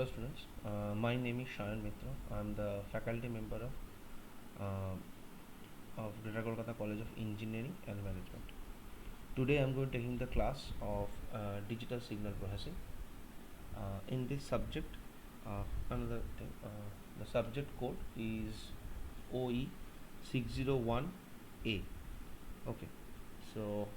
Hello students, my name is Shayan Mitra. I am the faculty member of Greater Kolkata College of Engineering and Management. Today I am going to taking the class of digital signal processing. In this subject, another thing, the subject code is OE-601A. Okay, so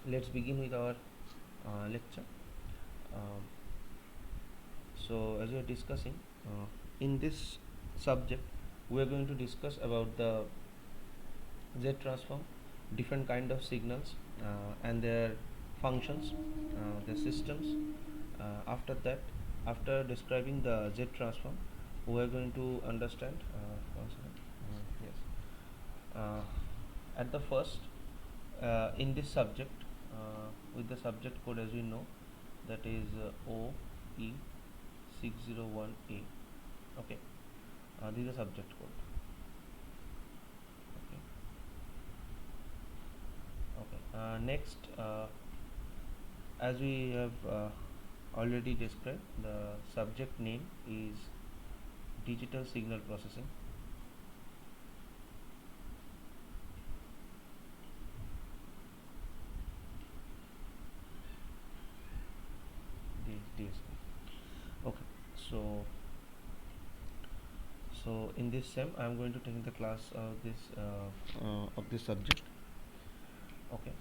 let's begin with our lecture. Um, so as we are discussing in this subject, we are going to discuss about the Z transform, different kind of signals and their functions, their systems. After that, after describing the Z transform, we are going to understand one second. Yes, at the first in this subject, with the subject code as we know, that is OE-601A. Okay, this is the subject code. Okay, okay. Next, as we have already described, the subject name is digital signal processing. Okay, so in this sem I am going to take the class of this subject. Okay.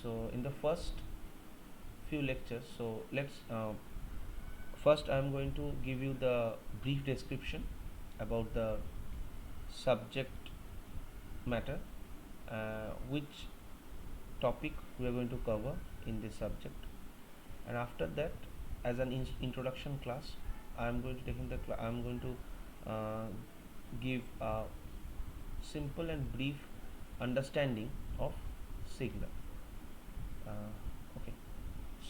So in the first few lectures, so let's first I am going to give you the brief description about the subject matter, which topic we are going to cover in this subject, and after that, as an introduction class, I am going to take in the I am going to give a simple and brief understanding of signal. Okay,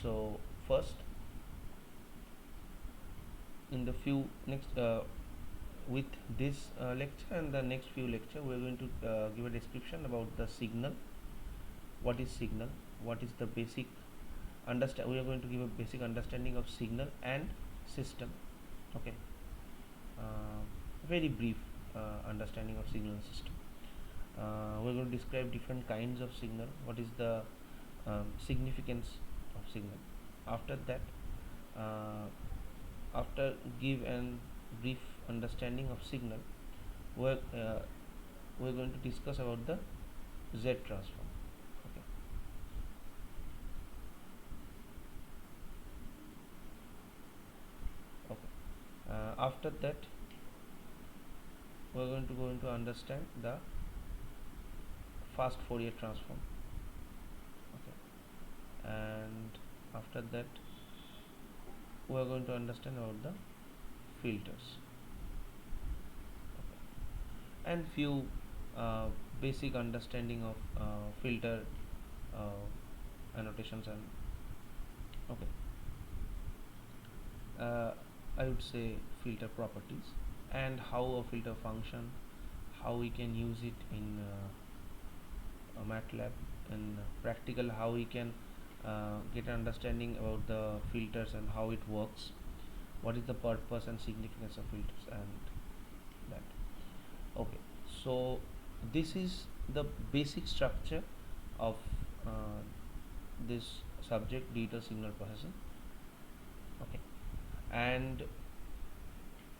so first, in the few next with this lecture and the next few lecture, we are going to give a description about the signal. What is signal? What is the basic understand? We are going to give a basic understanding of signal and system. Okay, very brief understanding of signal and system. We're going to describe different kinds of signal. What is the significance of signal? After that, after give an brief understanding of signal, we're going to discuss about the Z transform. Okay. Okay. After that, we're going to go into understand the fast Fourier transform. Okay. And after that, we are going to understand about the filters. Okay. And few basic understanding of filter annotations and okay. I would say filter properties and how a filter function, how we can use it in MATLAB, and practical how we can get an understanding about the filters and how it works, what is the purpose and significance of filters and that. Okay, so this is the basic structure of this subject, digital signal processing. Okay, and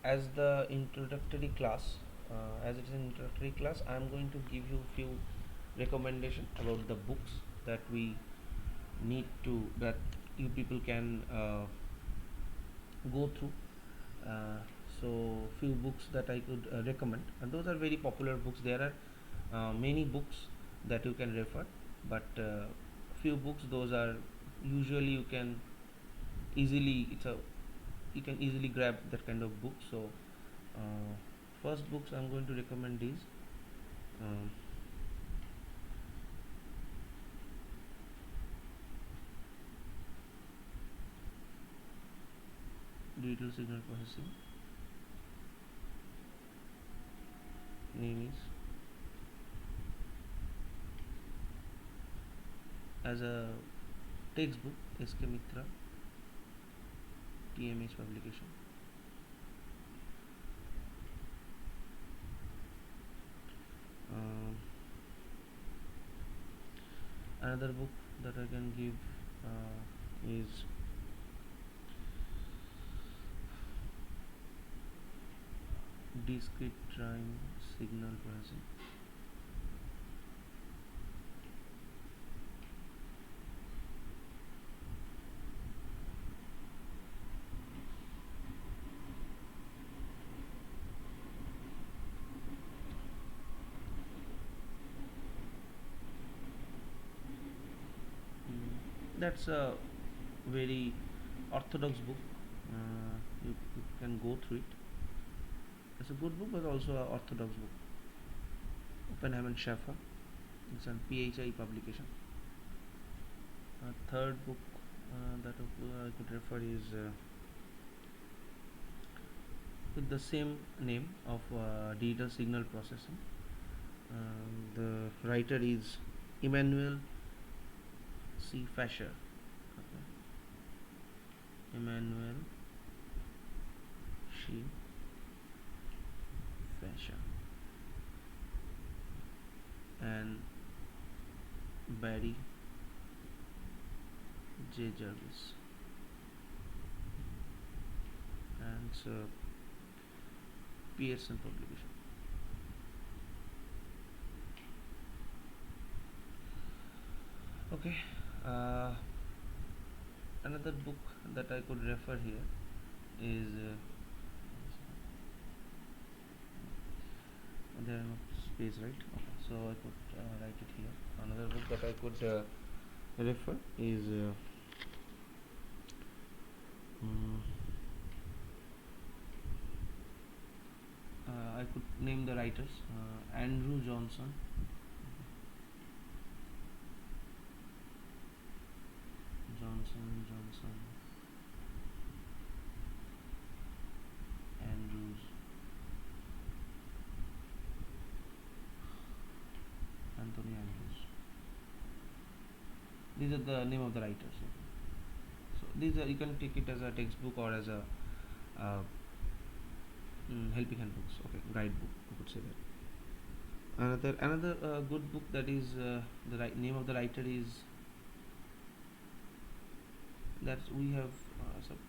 as the introductory class, as it is an introductory class, I am going to give you few recommendation about the books that we need to, that you people can go through. So few books that I could recommend, and those are very popular books. There are many books that you can refer, but few books, those are usually you can easily, you can easily grab that kind of book. So first books I'm going to recommend is digital signal processing, name is as a textbook, SK Mitra, TMH publication. Um, Another book that I can give is Discrete Time Signal Processing. That's a very orthodox book. You can go through it. It's a good book, but also an orthodox book. Oppenheim and Schaeffer. It's a PHI publication. Third book that I could refer is with the same name of digital signal processing. The writer is Emmanuel C. Fasher. Okay. Emmanuel C. Fasher and Barry J. Jarvis, and it's a Pearson publication. Okay. Uh, Another book that I could refer here is there no space, right? Okay, so I could write it here. Another book that I could refer is I could name the writers: Andrew Johnson, Andrews, Anthony Andrews. These are the name of the writers. Okay. So these are, you can take it as a textbook or as a uh, helping hand books. Okay, guidebook. I could say that. Another good book that is the name of the writer is that we have some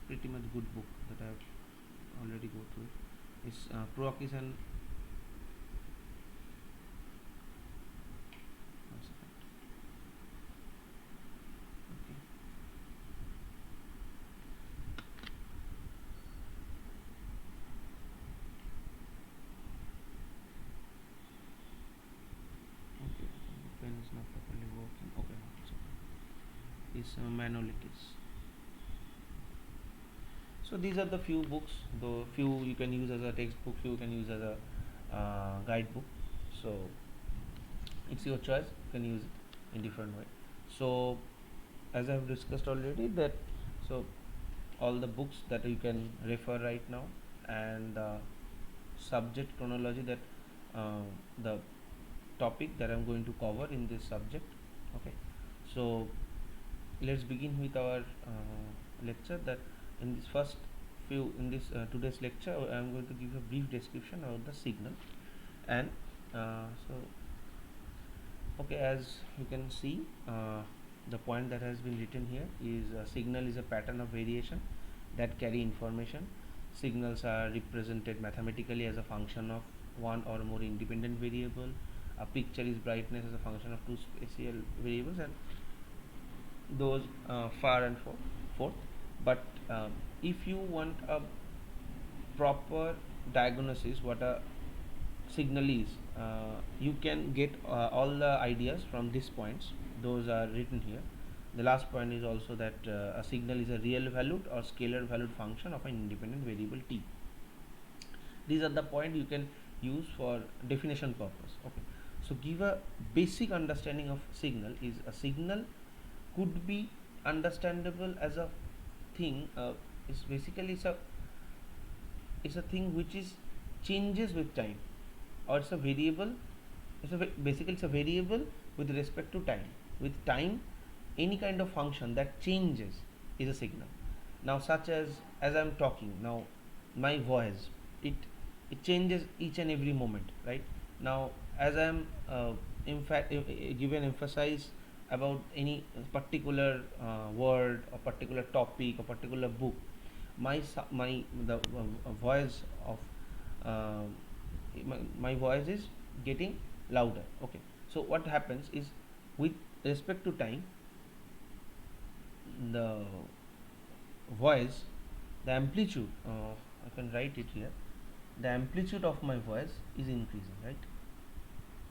pretty much good book that I have already go through. It's Proakis and one second. Okay. Okay, the pen is not properly working. Okay, it's okay. It's Manolitis. So these are the few books. The few you can use as a textbook, few you can use as a guidebook. So it's your choice. You can use it in different way. So as I have discussed already, that so all the books that you can refer right now, and subject chronology, that the topic that I'm going to cover in this subject. Okay, so let's begin with our lecture. That in this first few in this today's lecture, I'm going to give a brief description of the signal. And so okay, as you can see, the point that has been written here is a signal is a pattern of variation that carry information. Signals are represented mathematically as a function of one or more independent variable. A picture is brightness as a function of two spatial variables, and those far and forth. But if you want a proper diagnosis what a signal is, you can get all the ideas from these points. Those are written here. The last point is also that a signal is a real valued or scalar valued function of an independent variable t. These are the point you can use for definition purpose. Okay, so give a basic understanding of signal. Is a signal could be understandable as a thing, is basically it's a thing which is changes with time, or it's a variable. Basically it's a variable with respect to time. With time, any kind of function that changes is a signal. Now, such as I'm talking now, my voice, it it changes each and every moment, right? Now, as I'm in fact given emphasize about any particular word or particular topic or particular book, my the voice of uh, my voice is getting louder. Okay, so what happens is, with respect to time, the voice, the amplitude, I can write it here, the amplitude of my voice is increasing, right?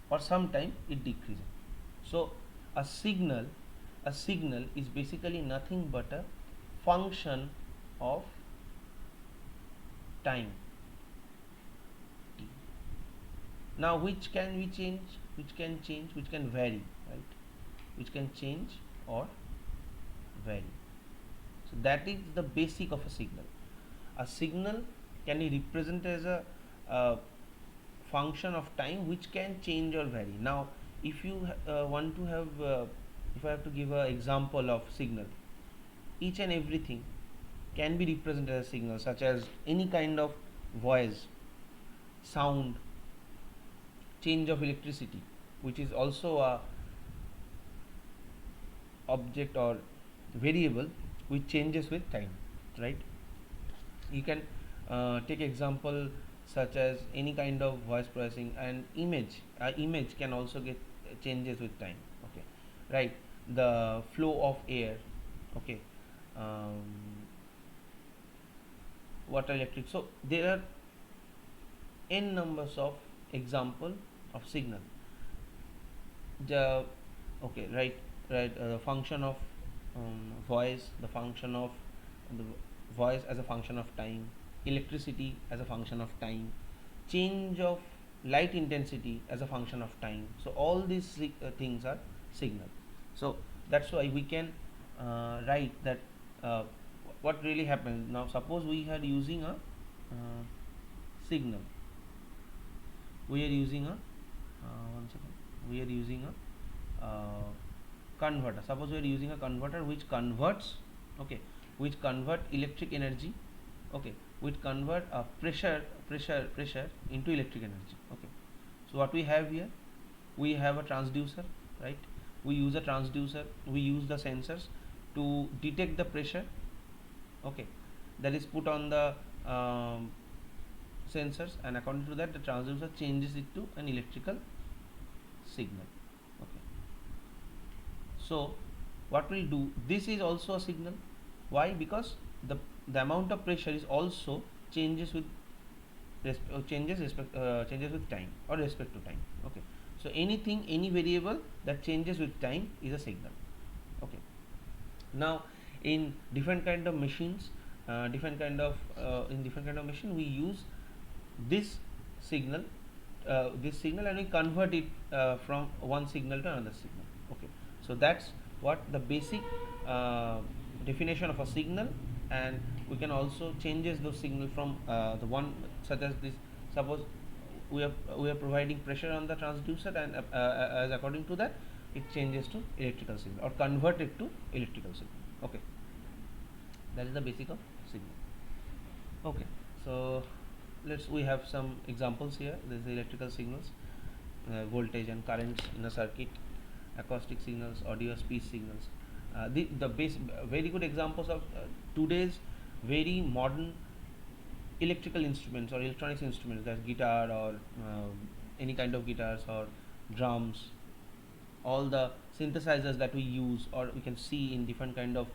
Or sometime it decreasing. So a signal is basically nothing but a function of time t. Now, which can vary, right? Which can change or vary. So that is the basic of a signal. A signal can be represented as a function of time which can change or vary. Now, if you want to have, if I have to give an example of signal, each and everything can be represented as signal, such as any kind of voice, sound, change of electricity, which is also a object or variable which changes with time, right? You can take example such as any kind of voice processing and image can also get changes with time. Okay, right? The flow of air. Okay, um, water, electric. So there are n numbers of example of signal. The okay, right, the function of voice, the function of the voice as a function of time, electricity as a function of time, change of light intensity as a function of time. So all these things are signal. So that's why we can write that what really happens. Now suppose we are using a signal, we are using a one second, we are using a converter. Suppose we are using a converter which converts, okay, which convert electric energy, okay, which convert pressure into electric energy. Okay, so what we have here, we have a transducer, right? We use a transducer, we use the sensors to detect the pressure, okay, that is put on the sensors, and according to that the transducer changes it to an electrical signal. Okay, so what we'll do, this is also a signal. Why? Because the amount of pressure is also changes with changes with time or respect to time. Okay, so anything, any variable that changes with time is a signal. Okay, now in different kind of machines, different kind of in different kind of machine, we use this signal, and we convert it from one signal to another signal. Okay, so that's what the basic definition of a signal. And we can also changes those signal from the one, such as this. Suppose we are providing pressure on the transducer, and as according to that it changes to electrical signal or convert it to electrical signal. Okay, that is the basic of signal. Okay, so we have some examples here. This is the electrical signals, voltage and currents in a circuit, acoustic signals, audio speech signals. The base very good examples of today's very modern electrical instruments or electronics instruments, that's guitar or any kind of guitars or drums, all the synthesizers that we use or we can see in different kind of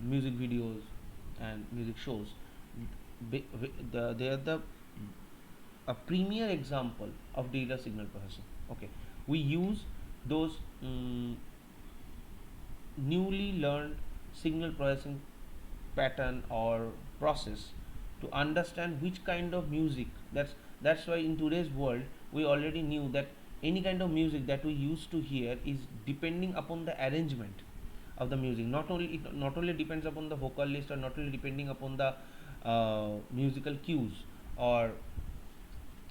music videos and music shows. They are the a premier example of digital signal processing. Okay, we use those newly learned signal processing pattern or process to understand which kind of music. That's why in today's world we already knew that any kind of music that we used to hear is depending upon the arrangement of the music. Not only depends upon the vocalist, or not only depending upon the musical cues, or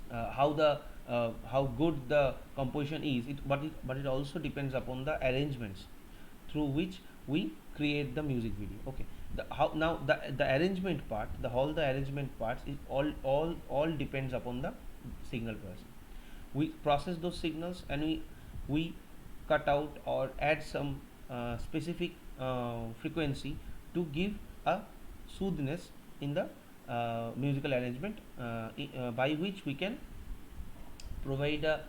how good the composition is, but it also depends upon the arrangements through which we create the music video. Okay, the how now the arrangement part, the whole the arrangement parts is all depends upon the signal processing. We process those signals and we cut out or add some specific frequency to give a soothness in the musical arrangement, by which we can provide a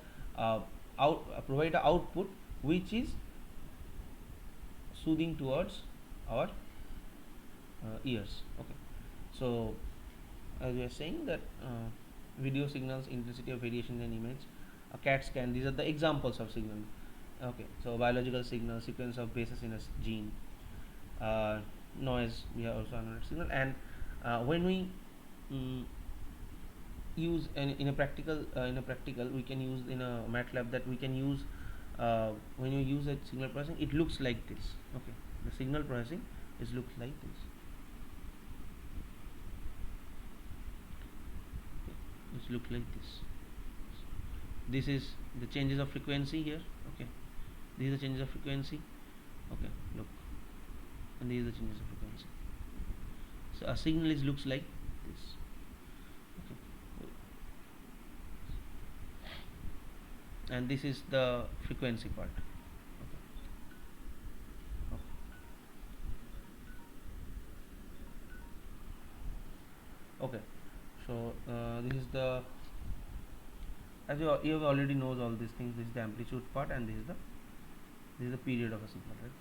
provide a output which is soothing towards our ears. Okay, so as we are saying that video signals, intensity of variation in image, a CAT scan, these are the examples of signal. Okay, so biological signal, sequence of bases in a gene, uh, noise, we have also another signal. And when we mm, use in a practical we can use in a MATLAB, that we can use when you use a signal processing, it looks like this. Okay, the signal processing is looks like this. It looks like this. This is the changes of frequency here. Okay, these are the changes of frequency. Okay, look, and these are the changes of frequency. So a signal is looks like this. Okay, and this is the frequency part. Okay. Okay, so this is the, as you have already knows all these things. This is the amplitude part, and this is the period of a signal, right?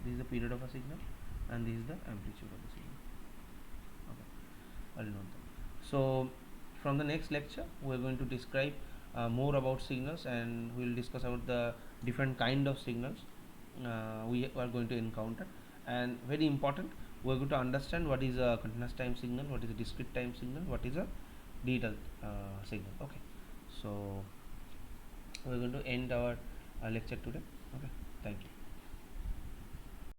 This is the period of a signal, and this is the amplitude of the signal. Okay, already know that. So from the next lecture we are going to describe more about signals, and we will discuss about the different kind of signals we are going to encounter. And very important, we are going to understand what is a continuous time signal, what is a discrete time signal, what is a digital signal. Okay, so we are going to end our lecture today. Okay, thank you.